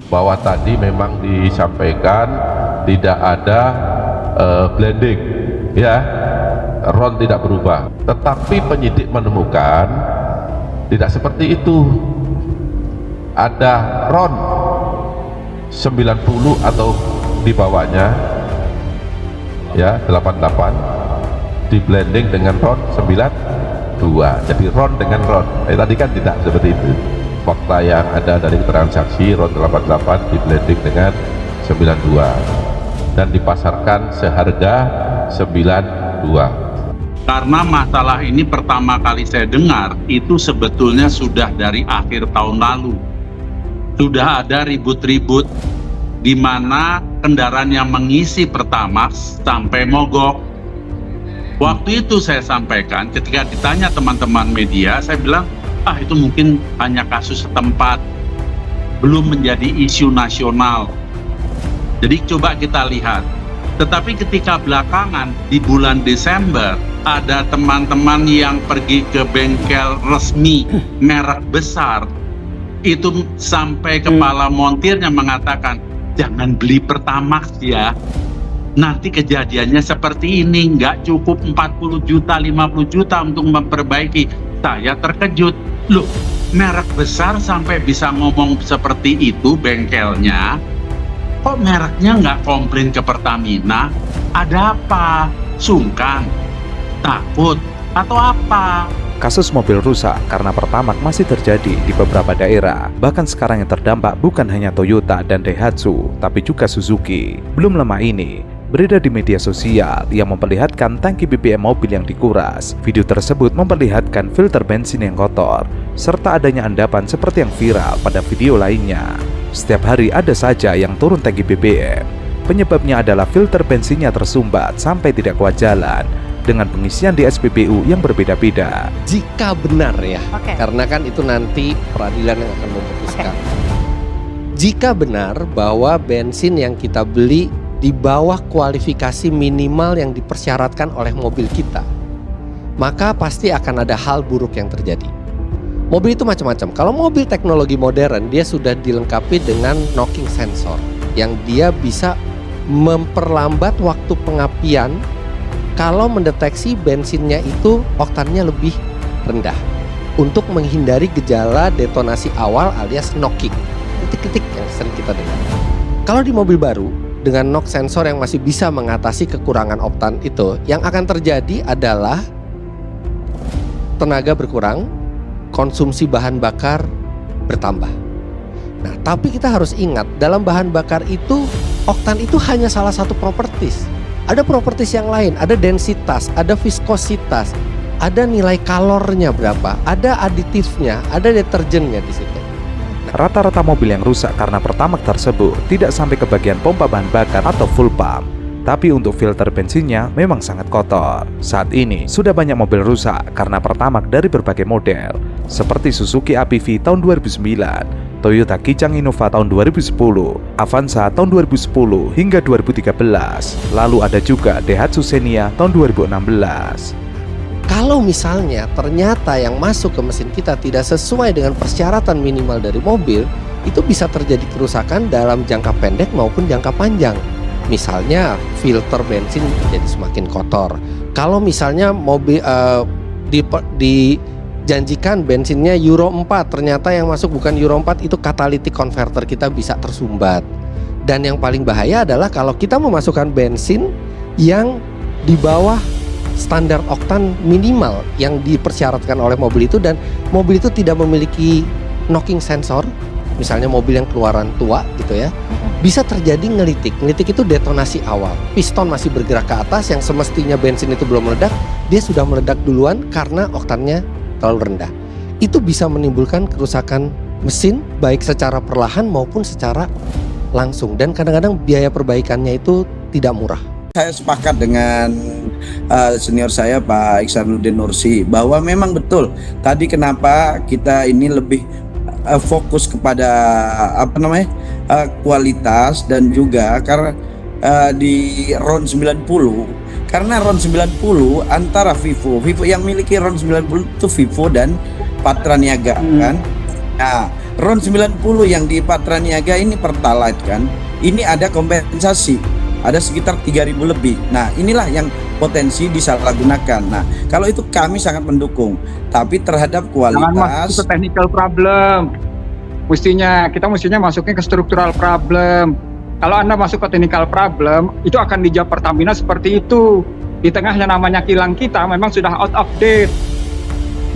bahwa tadi memang disampaikan tidak ada blending, ya, RON tidak berubah. Tetapi penyidik menemukan tidak seperti itu. Ada RON 90 atau di bawahnya, ya, 88 di blending dengan RON 92. Jadi RON dengan RON. Tadi kan tidak seperti itu. Fakta yang ada dari keterangan saksi, RON 88 di blending dengan 92 dan dipasarkan seharga 92. Karena masalah ini pertama kali saya dengar itu sebetulnya sudah dari akhir tahun lalu. Sudah ada ribut-ribut di mana kendaraan yang mengisi Pertamax sampai mogok. Waktu itu saya sampaikan ketika ditanya teman-teman media, saya bilang, itu mungkin hanya kasus setempat, belum menjadi isu nasional. Jadi coba kita lihat. Tetapi ketika belakangan di bulan Desember ada teman-teman yang pergi ke bengkel resmi merek besar, itu sampai kepala montirnya mengatakan, jangan beli Pertamax ya, nanti kejadiannya seperti ini, nggak cukup 40 juta, 50 juta untuk memperbaiki. Saya terkejut, loh merek besar sampai bisa ngomong seperti itu bengkelnya, kok mereknya nggak komplain ke Pertamina? Ada apa? Sungkan? Takut? Atau apa? Kasus mobil rusak karena Pertamax masih terjadi di beberapa daerah. Bahkan sekarang yang terdampak bukan hanya Toyota dan Daihatsu, tapi juga Suzuki. Belum lama ini, beredar di media sosial yang memperlihatkan tangki BBM mobil yang dikuras. Video tersebut memperlihatkan filter bensin yang kotor, serta adanya endapan seperti yang viral pada video lainnya. Setiap hari ada saja yang turun tangki BBM. Penyebabnya adalah filter bensinnya tersumbat sampai tidak kuat jalan, dengan pengisian di SPBU yang berbeda-beda. Jika benar ya, karena kan itu nanti peradilan yang akan memutuskan. Jika benar bahwa bensin yang kita beli di bawah kualifikasi minimal yang dipersyaratkan oleh mobil kita, maka pasti akan ada hal buruk yang terjadi. Mobil itu macam-macam. Kalau mobil teknologi modern, dia sudah dilengkapi dengan knocking sensor yang dia bisa memperlambat waktu pengapian kalau mendeteksi bensinnya itu oktannya lebih rendah, untuk menghindari gejala detonasi awal alias knocking, titik-titik yang sering kita dengar. Kalau di mobil baru dengan knock sensor yang masih bisa mengatasi kekurangan oktan itu, yang akan terjadi adalah tenaga berkurang, konsumsi bahan bakar bertambah. Nah, tapi kita harus ingat, dalam bahan bakar itu oktan itu hanya salah satu properties. Ada properties yang lain, ada densitas, ada viskositas, ada nilai kalornya berapa, ada aditifnya, ada deterjennya di situ. Rata-rata mobil yang rusak karena Pertamax tersebut tidak sampai ke bagian pompa bahan bakar atau full pump, tapi untuk filter bensinnya memang sangat kotor. Saat ini sudah banyak mobil rusak karena Pertamax dari berbagai model, seperti Suzuki APV tahun 2009, Toyota Kijang Innova tahun 2010, Avanza tahun 2010 hingga 2013. Lalu ada juga Daihatsu Xenia tahun 2016. Kalau misalnya ternyata yang masuk ke mesin kita tidak sesuai dengan persyaratan minimal dari mobil, itu bisa terjadi kerusakan dalam jangka pendek maupun jangka panjang. Misalnya filter bensin jadi semakin kotor. Kalau misalnya mobil dijanjikan bensinnya Euro 4, ternyata yang masuk bukan Euro 4, itu catalytic converter kita bisa tersumbat. Dan yang paling bahaya adalah kalau kita memasukkan bensin yang di bawah standar oktan minimal yang dipersyaratkan oleh mobil itu, dan mobil itu tidak memiliki knocking sensor, misalnya mobil yang keluaran tua gitu ya, bisa terjadi ngelitik. Ngelitik itu detonasi awal, piston masih bergerak ke atas, yang semestinya bensin itu belum meledak, dia sudah meledak duluan karena oktannya terlalu rendah. Itu bisa menimbulkan kerusakan mesin baik secara perlahan maupun secara langsung, dan kadang-kadang biaya perbaikannya itu tidak murah. Saya sepakat dengan senior saya Pak Iksanuddin Nursi bahwa memang betul tadi kenapa kita ini lebih fokus kepada kualitas, dan juga karena di RON 90, karena RON 90 antara Vivo yang miliki RON 90 itu Vivo dan Patra Niaga kan. Nah, RON 90 yang di Patraniaga ini Pertalite kan, ini ada kompensasi, ada sekitar 3.000 lebih. Nah inilah yang potensi disalahgunakan. Nah kalau itu kami sangat mendukung, tapi terhadap Jangan masuk kualitas ke technical problem. Kita mestinya masuknya ke struktural problem. Kalau Anda masuk ke technical problem, itu akan dijawab Pertamina seperti itu. Di tengah yang namanya kilang kita memang sudah out of date.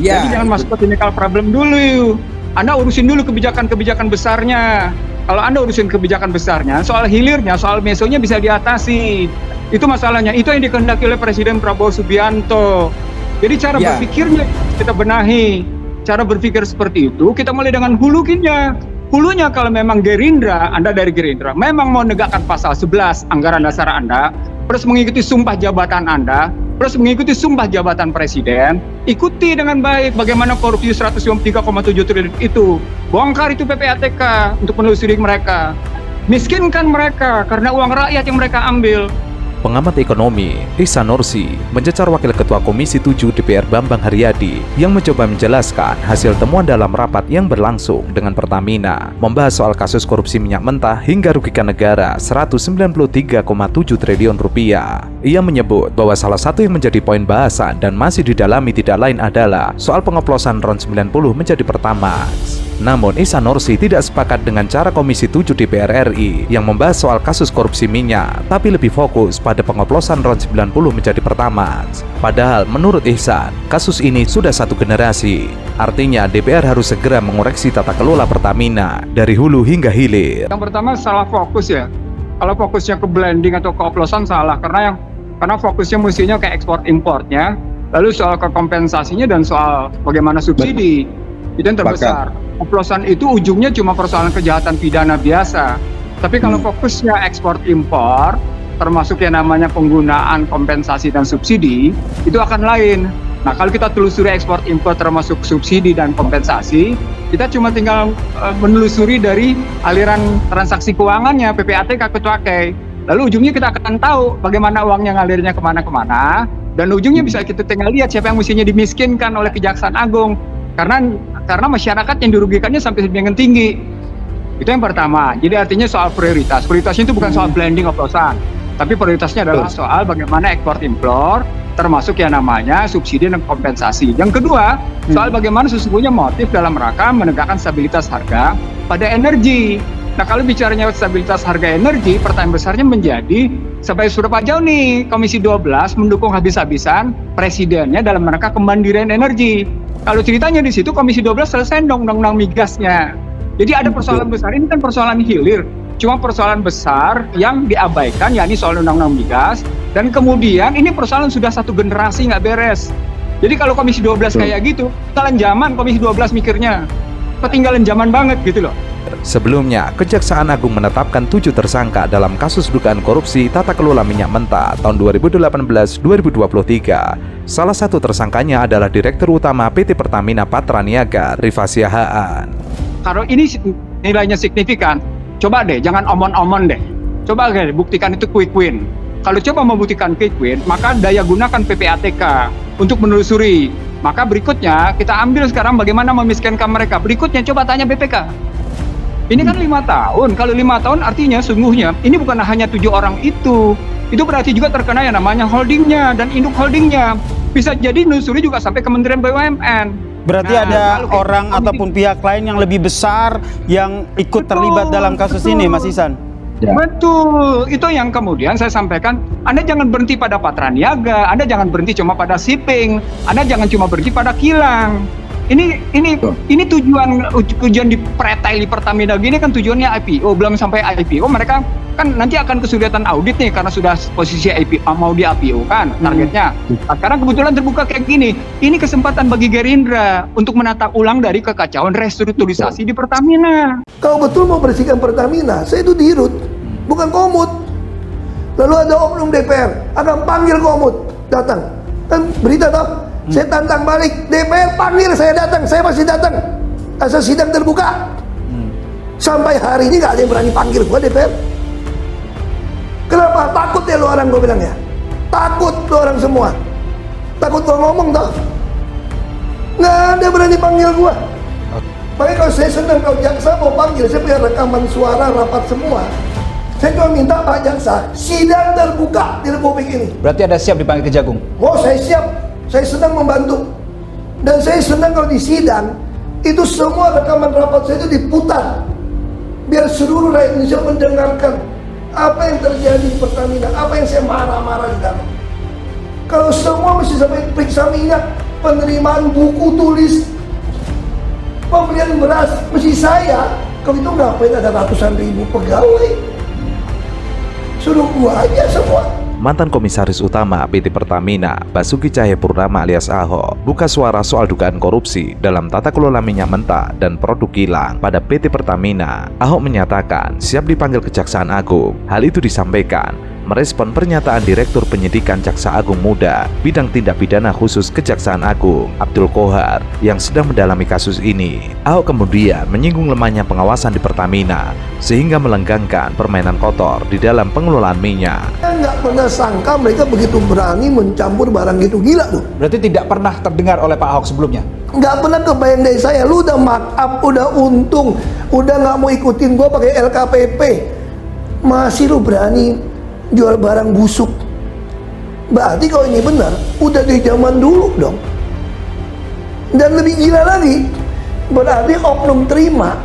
ya. Jadi jangan masuk ke technical problem dulu. Anda urusin dulu kebijakan-kebijakan besarnya. Kalau Anda urusin kebijakan besarnya, soal hilirnya, soal mesonya bisa diatasi. Itu masalahnya. Itu yang dikehendaki oleh Presiden Prabowo Subianto. Jadi cara Ya. berpikirnya kita benahi. Cara berpikir seperti itu kita mulai dengan hulunya. Hulunya kalau memang Gerindra, Anda dari Gerindra, memang mau negakkan pasal 11 anggaran dasar Anda, terus mengikuti sumpah jabatan Anda, terus mengikuti sumpah jabatan Presiden, ikuti dengan baik bagaimana korupsi 153,7 triliun itu. Bongkar itu PPATK untuk menelusuri mereka. Miskinkan mereka karena uang rakyat yang mereka ambil. Pengamat ekonomi Ihsan Nursi mencecar Wakil Ketua Komisi 7 DPR Bambang Haryadi yang mencoba menjelaskan hasil temuan dalam rapat yang berlangsung dengan Pertamina membahas soal kasus korupsi minyak mentah hingga rugikan negara 193,7 triliun rupiah. Ia menyebut bahwa salah satu yang menjadi poin bahasan dan masih didalami tidak lain adalah soal pengoplosan RON 90 menjadi Pertamax. Namun Ihsan Nursi tidak sepakat dengan cara Komisi 7 DPR RI yang membahas soal kasus korupsi minyak, tapi lebih fokus pada pengoplosan RON 90 menjadi Pertamax. Padahal menurut Ihsan, kasus ini sudah satu generasi. Artinya DPR harus segera mengoreksi tata kelola Pertamina dari hulu hingga hilir. Yang pertama salah fokus ya. Kalau fokusnya ke blending atau ke oplosan salah karena fokusnya mestinya ke ekspor importnya, lalu soal ke kompensasinya dan soal bagaimana subsidi. Itu yang terbesar. Oplosan itu ujungnya cuma persoalan kejahatan pidana biasa. Tapi kalau fokusnya ekspor impor, termasuk yang namanya penggunaan kompensasi dan subsidi, itu akan lain. Nah kalau kita telusuri ekspor impor termasuk subsidi dan kompensasi, kita cuma tinggal menelusuri dari aliran transaksi keuangannya, PPATK ke Cukai. Lalu ujungnya kita akan tahu bagaimana uangnya ngalirnya kemana-kemana, dan ujungnya bisa kita tinggal lihat siapa yang mestinya dimiskinkan oleh Kejaksaan Agung. Karena masyarakat yang dirugikannya sampai sedemikian tinggi. Itu yang pertama. Jadi artinya soal prioritas. Prioritasnya itu bukan soal blending oplosan, tapi prioritasnya adalah soal bagaimana ekspor impor, termasuk yang namanya subsidi dan kompensasi. Yang kedua, soal bagaimana sesungguhnya motif dalam rangka menegakkan stabilitas harga pada energi. Nah kalau bicaranya stabilitas harga energi, pertanyaan besarnya menjadi sampai sudah jauh nih Komisi 12 mendukung habis-habisan presidennya dalam rangka kemandirian energi. Kalau ceritanya di situ Komisi 12 selesai undang-undang migasnya. Jadi ada persoalan besar, ini kan persoalan hilir. Cuma persoalan besar yang diabaikan, yakni soal undang-undang migas. Dan kemudian ini persoalan sudah satu generasi nggak beres. Jadi kalau Komisi 12 kayak gitu, ketinggalan zaman Komisi 12 mikirnya. Ketinggalan zaman banget gitu loh. Sebelumnya, Kejaksaan Agung menetapkan 7 tersangka dalam kasus dugaan korupsi tata kelola minyak mentah tahun 2018-2023. Salah satu tersangkanya adalah Direktur Utama PT Pertamina Patraniaga, Rifa Siahaan. Kalau ini nilainya signifikan, coba deh, jangan omon-omon deh. Coba deh, buktikan itu quick win. Kalau coba membuktikan quick win, maka daya gunakan PPATK untuk menelusuri. Maka berikutnya, kita ambil sekarang bagaimana memiskinkan mereka. Berikutnya, coba tanya BPK. Ini kan 5 tahun. Kalau 5 tahun artinya sungguhnya ini bukan hanya 7 orang itu. Itu berarti juga terkena yang namanya holdingnya dan induk holdingnya. Bisa jadi nelusuri juga sampai Kementerian BUMN. Berarti ada orang ataupun pihak lain yang lebih besar yang ikut terlibat dalam kasus ini, Mas Ihsan. Ya. Betul, itu yang kemudian saya sampaikan. Anda jangan berhenti pada Patraniaga, Anda jangan berhenti cuma pada shipping, Anda jangan cuma berhenti pada kilang. Ini tujuan di pretai Pertamina gini kan tujuannya IPO, belum sampai IPO mereka kan nanti akan kesulitan audit nih karena sudah posisi IPO mau di IPO kan targetnya. Nah, sekarang kebetulan terbuka kayak gini. Ini kesempatan bagi Gerindra untuk menata ulang dari kekacauan restrukturisasi di Pertamina. Kalau betul mau bersihkan Pertamina, saya itu dirut, bukan Komut. Lalu ada oknum DPR akan panggil Komut datang, kan berita toh. Saya tantang balik, DPR panggil saya datang, saya masih datang. Asal sidang terbuka. Sampai hari ini gak ada yang berani panggil gua DPR. Kenapa? Takut ya lu orang, gua bilang ya. Takut lu orang semua. Takut gua ngomong toh. Nggak ada berani panggil gua. Makanya kalau saya senang kalau jaksa mau panggil, saya punya rekaman suara rapat semua. Saya cuma minta Pak Jaksa, sidang terbuka di Republik ini. Berarti ada siap dipanggil ke Jagung? Oh, saya siap. Saya senang membantu. Dan saya senang kalau di sidang, itu semua rekaman rapat saya itu diputar. Biar seluruh rakyat Indonesia mendengarkan apa yang terjadi di Pertamina, apa yang saya marah-marah di dalam. Kalau semua mesti sampai periksa minyak, penerimaan buku tulis, pembelian beras, mesti saya. Kalau itu ngapain ada ratusan ribu pegawai? Suruh gua aja semua. Mantan Komisaris Utama PT Pertamina, Basuki Cahayapurnama alias Ahok, buka suara soal dugaan korupsi dalam tata kelola minyak mentah dan produk kilang pada PT Pertamina. Ahok menyatakan siap dipanggil Kejaksaan Agung. Hal itu disampaikan merespon pernyataan Direktur Penyidikan Jaksa Agung Muda Bidang Tindak Pidana Khusus Kejaksaan Agung, Abdul Qohar, yang sedang mendalami kasus ini. Ahok kemudian menyinggung lemahnya pengawasan di Pertamina sehingga melenggangkan permainan kotor di dalam pengelolaan minyak. Saya nggak pernah sangka mereka begitu berani mencampur barang gitu, gila tuh. Berarti tidak pernah terdengar oleh Pak Ahok sebelumnya? Nggak pernah kebayang dari saya, lu udah mark up, udah untung, udah nggak mau ikutin gua pakai LKPP, masih lu berani jual barang busuk. Berarti kalau ini benar, udah di zaman dulu dong. Dan lebih gila lagi, berarti oknum terima,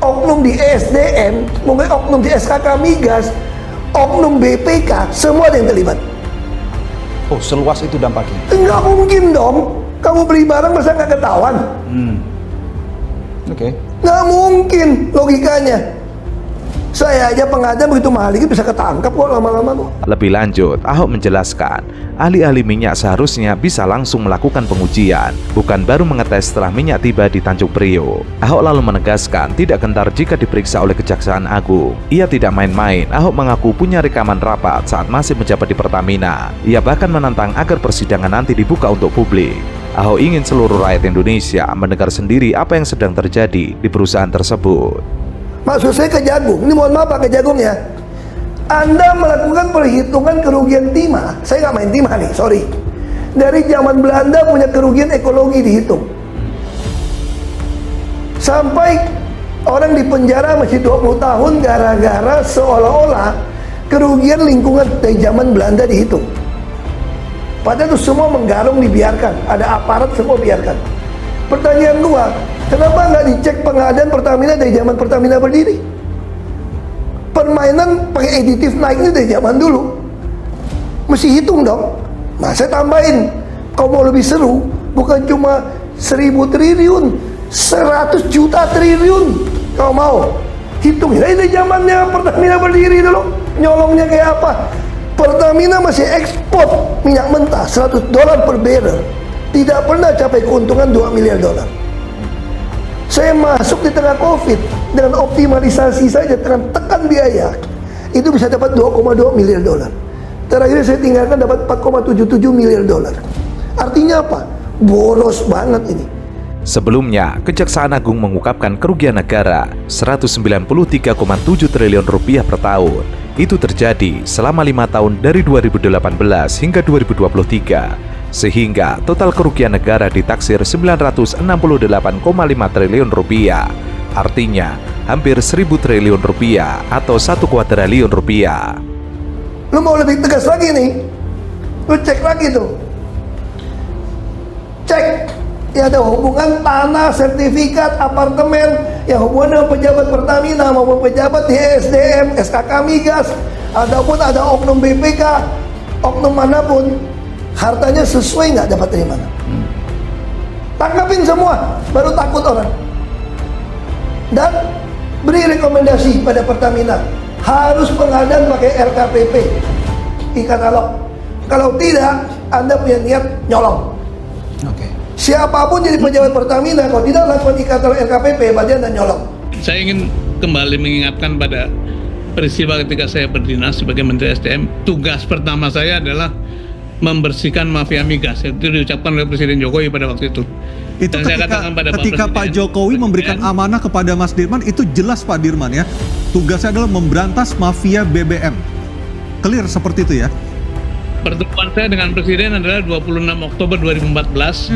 oknum di ESDM, mungkin oknum di SKK Migas, oknum BPK, semua ada yang terlibat. Oh, seluas itu dampaknya? Nggak mungkin dong, kamu beli barang masa nggak ketahuan? Oke. Nggak mungkin logikanya. Saya aja pengadaan begitu mahal ini bisa ketangkap kok lama-lama kok. Lebih lanjut, Ahok menjelaskan, ahli-ahli minyak seharusnya bisa langsung melakukan pengujian, bukan baru mengetes setelah minyak tiba di Tanjung Priok. Ahok lalu menegaskan tidak gentar jika diperiksa oleh Kejaksaan Agung. Ia tidak main-main. Ahok mengaku punya rekaman rapat saat masih menjabat di Pertamina. Ia bahkan menantang agar persidangan nanti dibuka untuk publik. Ahok ingin seluruh rakyat Indonesia mendengar sendiri apa yang sedang terjadi di perusahaan tersebut. Maksud saya ke Jagung, ini mohon maaf Pak, ke Jagung ya. Anda melakukan perhitungan kerugian timah. Saya nggak main timah nih, sorry. Dari zaman Belanda punya kerugian ekologi dihitung. Sampai orang di penjara masih 20 tahun gara-gara seolah-olah kerugian lingkungan dari zaman Belanda dihitung. Padahal itu semua menggarung dibiarkan, ada aparat semua biarkan. Pertanyaan gua, kenapa nggak dicek pengadaan Pertamina dari zaman Pertamina berdiri? Permainan pakai aditif naiknya dari zaman dulu. Mesti hitung dong. Nah, saya tambahin, kalau mau lebih seru, bukan cuma 1.000 triliun, 100 juta triliun. Kalau mau, hitung. Dari zamannya Pertamina berdiri dulu, nyolongnya kayak apa? Pertamina masih ekspor minyak mentah $100 per barrel. Tidak pernah capai keuntungan $2 miliar. Saya masuk di tengah COVID dengan optimalisasi saja, dengan tekan biaya, itu bisa dapat $2,2 miliar. Terakhir saya tinggalkan dapat $4,77 miliar. Artinya apa? Boros banget ini. Sebelumnya, Kejaksaan Agung mengungkapkan kerugian negara 193,7 triliun rupiah per tahun. Itu terjadi selama 5 tahun dari 2018 hingga 2023. Sehingga total kerugian negara ditaksir 968,5 triliun rupiah. Artinya hampir 1.000 triliun rupiah atau 1 kuadriliun rupiah. Lu mau lebih tegas lagi nih, lu cek lagi tuh, cek ya ada hubungan tanah, sertifikat, apartemen yang hubungan dengan pejabat Pertamina maupun pejabat di ESDM, SKK Migas, ataupun ada oknum BPK, oknum manapun, hartanya sesuai nggak dapat dari mana? Tangkapin semua, baru takut orang. Dan beri rekomendasi pada Pertamina, harus pengadaan pakai LKPP, e-katalog. Kalau tidak, Anda punya niat nyolong. Siapapun jadi pejabat Pertamina, kalau tidak lakukan e-katalog LKPP, berarti Anda nyolong. Saya ingin kembali mengingatkan pada peristiwa ketika saya berdinas sebagai Menteri SDM. Tugas pertama saya adalah membersihkan mafia migas. Itu diucapkan oleh Presiden Jokowi pada waktu itu. Itu dan ketika Pak Jokowi memberikan amanah kepada Mas Dirman, itu jelas Pak Dirman ya, tugasnya adalah memberantas mafia BBM. Clear seperti itu ya. Pertemuan saya dengan Presiden adalah 26 Oktober 2014.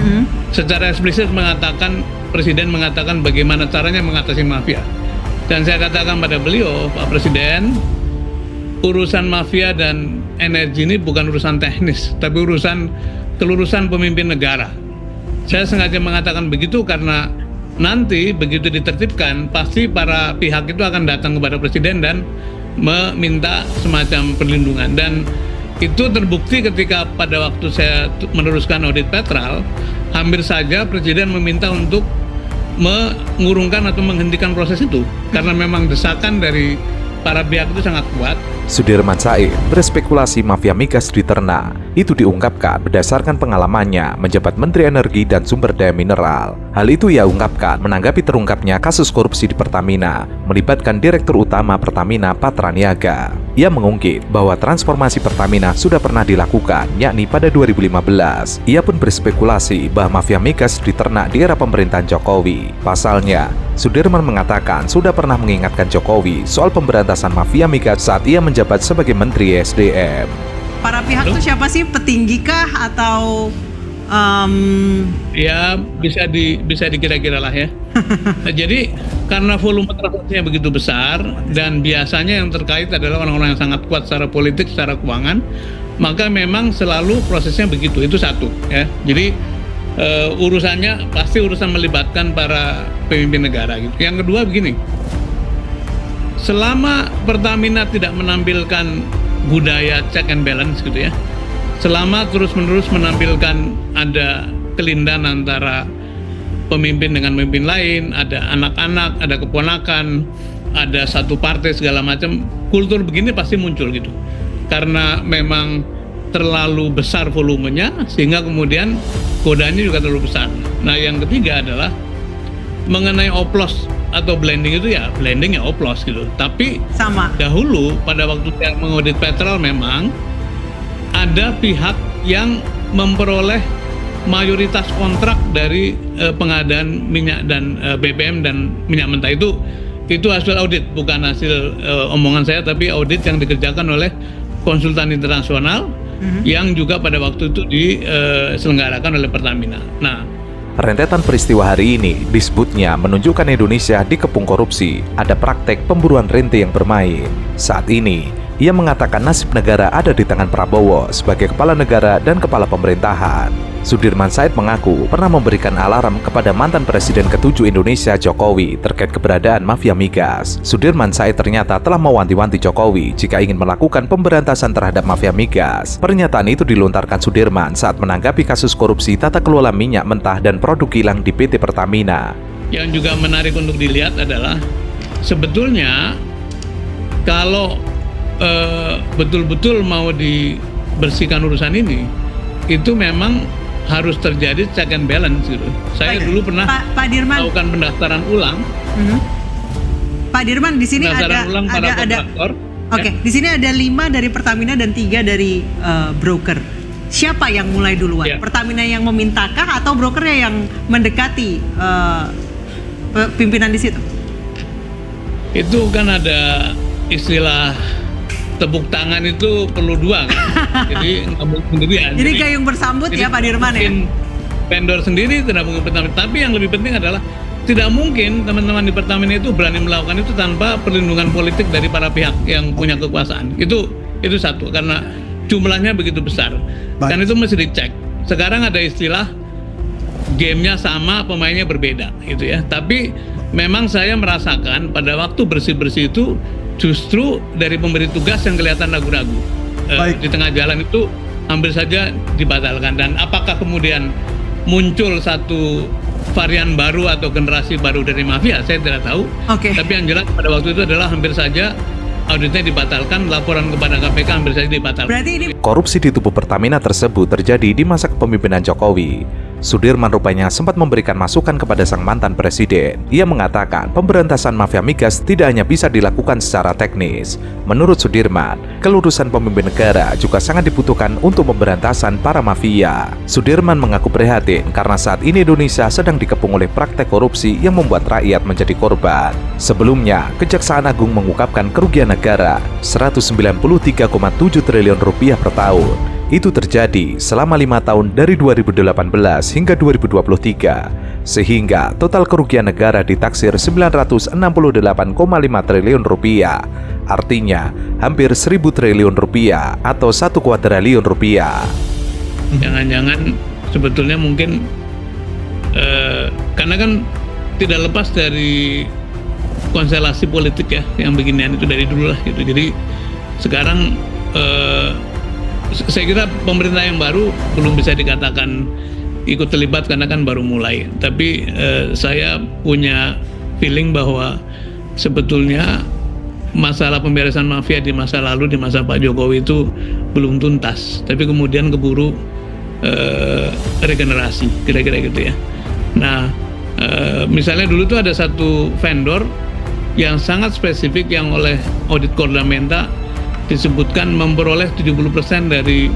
Secara eksplisit mengatakan Presiden mengatakan bagaimana caranya mengatasi mafia. Dan saya katakan pada beliau, Pak Presiden, urusan mafia dan energi ini bukan urusan teknis, tapi urusan kelurusan pemimpin negara. Saya sengaja mengatakan begitu karena nanti begitu ditertibkan, pasti para pihak itu akan datang kepada Presiden dan meminta semacam perlindungan. Dan itu terbukti ketika pada waktu saya meneruskan audit Petrol, hampir saja Presiden meminta untuk mengurungkan atau menghentikan proses itu karena memang desakan dari para pihak itu sangat kuat. Sudirman Said berspekulasi mafia migas di Terna. Itu diungkapkan berdasarkan pengalamannya menjabat Menteri Energi dan Sumber Daya Mineral. Hal itu ia ungkapkan menanggapi terungkapnya kasus korupsi di Pertamina melibatkan Direktur Utama Pertamina Patra Niaga. Ia mengungkit bahwa transformasi Pertamina sudah pernah dilakukan, yakni pada 2015. Ia pun berspekulasi bahwa mafia migas diternak di era pemerintahan Jokowi. Pasalnya, Sudirman mengatakan sudah pernah mengingatkan Jokowi soal pemberantasan mafia migas saat ia menjabat sebagai Menteri SDM. Para pihak itu siapa sih? Petinggi kah atau ya bisa dikira-kira lah ya. Nah, jadi karena volume transaksinya begitu besar dan biasanya yang terkait adalah orang-orang yang sangat kuat secara politik, secara keuangan, maka memang selalu prosesnya begitu. Itu satu ya. Jadi urusannya pasti urusan melibatkan para pemimpin negara gitu. Yang kedua begini, selama Pertamina tidak menampilkan budaya check and balance gitu ya, selama terus-menerus menampilkan ada kelindahan antara pemimpin dengan pemimpin lain, ada anak-anak, ada keponakan, ada satu partai segala macam, kultur begini pasti muncul gitu. Karena memang terlalu besar volumenya sehingga kemudian godaannya juga terlalu besar. Nah, yang ketiga adalah mengenai oplos atau blending itu ya blending ya oplos gitu. Tapi dahulu pada waktu saya mengaudit Petrol memang ada pihak yang memperoleh mayoritas kontrak dari pengadaan minyak dan BBM dan minyak mentah. Itu hasil audit, bukan hasil omongan saya, tapi audit yang dikerjakan oleh konsultan internasional yang juga pada waktu itu diselenggarakan oleh Pertamina. Nah, rentetan peristiwa hari ini disebutnya menunjukkan Indonesia dikepung korupsi, ada praktek pemburuan rente yang bermain. Saat ini, ia mengatakan nasib negara ada di tangan Prabowo sebagai kepala negara dan kepala pemerintahan. Sudirman Said mengaku pernah memberikan alarm kepada mantan Presiden ke-7 Indonesia Jokowi terkait keberadaan mafia migas. Sudirman Said ternyata telah mewanti-wanti Jokowi jika ingin melakukan pemberantasan terhadap mafia migas. Pernyataan itu dilontarkan Sudirman saat menanggapi kasus korupsi tata kelola minyak mentah dan produk kilang di PT Pertamina. Yang juga menarik untuk dilihat adalah sebetulnya kalau betul-betul mau dibersihkan urusan ini, itu memang harus terjadi check and balance gitu. Saya dulu pernah Pak Dirman melakukan pendaftaran ulang. Pak Dirman, di sini ada Oke, di sini ada 5 dari Pertamina dan 3 dari broker. Siapa yang mulai duluan? Ya. Pertamina yang memintakah atau brokernya yang mendekati pimpinan di situ? Itu kan ada istilah tepuk tangan itu perlu dua kan? Jadi nggak mungkin sendirian. Jadi gayung bersambut ya Pak Dirman ya? Vendor sendiri tidak mungkin Pertamina. Tapi yang lebih penting adalah tidak mungkin teman-teman di Pertamina itu berani melakukan itu tanpa perlindungan politik dari para pihak yang punya kekuasaan. Itu satu, karena jumlahnya begitu besar. Dan itu mesti dicek. Sekarang ada istilah gamenya sama, pemainnya berbeda gitu ya. Tapi memang saya merasakan pada waktu bersih-bersih itu justru dari pemberi tugas yang kelihatan ragu-ragu di tengah jalan itu hampir saja dibatalkan. Dan apakah kemudian muncul satu varian baru atau generasi baru dari mafia, saya tidak tahu. Tapi yang jelas pada waktu itu adalah hampir saja auditnya dibatalkan, laporan kepada KPK hampir saja dibatalkan. Korupsi di tubuh Pertamina tersebut terjadi di masa kepemimpinan Jokowi. Sudirman rupanya sempat memberikan masukan kepada sang mantan presiden. Ia mengatakan pemberantasan mafia migas tidak hanya bisa dilakukan secara teknis. Menurut Sudirman, kelurusan pemimpin negara juga sangat dibutuhkan untuk pemberantasan para mafia. Sudirman mengaku prihatin karena saat ini Indonesia sedang dikepung oleh praktek korupsi yang membuat rakyat menjadi korban. Sebelumnya, Kejaksaan Agung mengungkapkan kerugian negara 193,7 triliun rupiah per tahun. Itu terjadi selama 5 tahun dari 2018 hingga 2023, sehingga total kerugian negara ditaksir 968,5 triliun rupiah. Artinya hampir 1.000 triliun rupiah atau 1 kuadriliun rupiah. Jangan-jangan sebetulnya mungkin karena kan tidak lepas dari konstelasi politik ya, yang beginian itu dari dulu lah gitu. Jadi sekarang saya kira pemerintah yang baru belum bisa dikatakan ikut terlibat karena kan baru mulai. Tapi saya punya feeling bahwa sebetulnya masalah pemberesan mafia di masa lalu, di masa Pak Jokowi itu belum tuntas. Tapi kemudian keburu regenerasi, kira-kira gitu ya. Nah, misalnya dulu tuh ada satu vendor yang sangat spesifik yang oleh audit Kordamenta disebutkan memperoleh 70% dari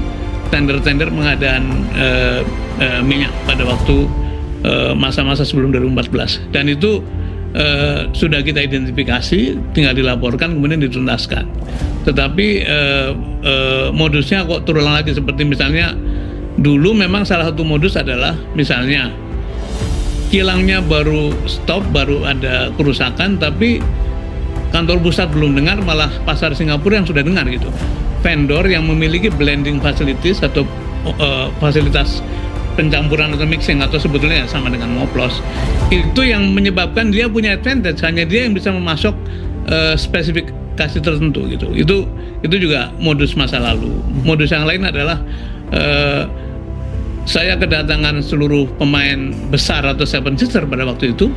tender-tender pengadaan minyak pada waktu masa-masa sebelum 2014. Dan itu sudah kita identifikasi, tinggal dilaporkan kemudian dituntaskan. Tetapi modusnya kok terulang lagi, seperti misalnya dulu memang salah satu modus adalah misalnya kilangnya baru stop, baru ada kerusakan, tapi kantor pusat belum dengar, malah pasar Singapura yang sudah dengar gitu. Vendor yang memiliki blending facilities atau fasilitas pencampuran atau mixing atau sebetulnya sama dengan ngoplos, itu yang menyebabkan dia punya advantage, hanya dia yang bisa memasok spesifikasi tertentu gitu. Itu juga modus masa lalu. Modus yang lain adalah saya kedatangan seluruh pemain besar atau seven sister pada waktu itu,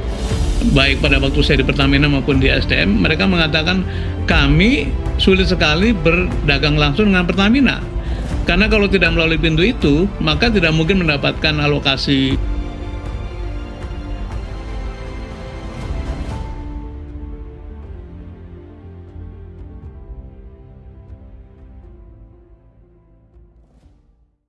baik pada waktu saya di Pertamina maupun di SDM. Mereka mengatakan kami sulit sekali berdagang langsung dengan Pertamina, karena kalau tidak melalui pintu itu maka tidak mungkin mendapatkan alokasi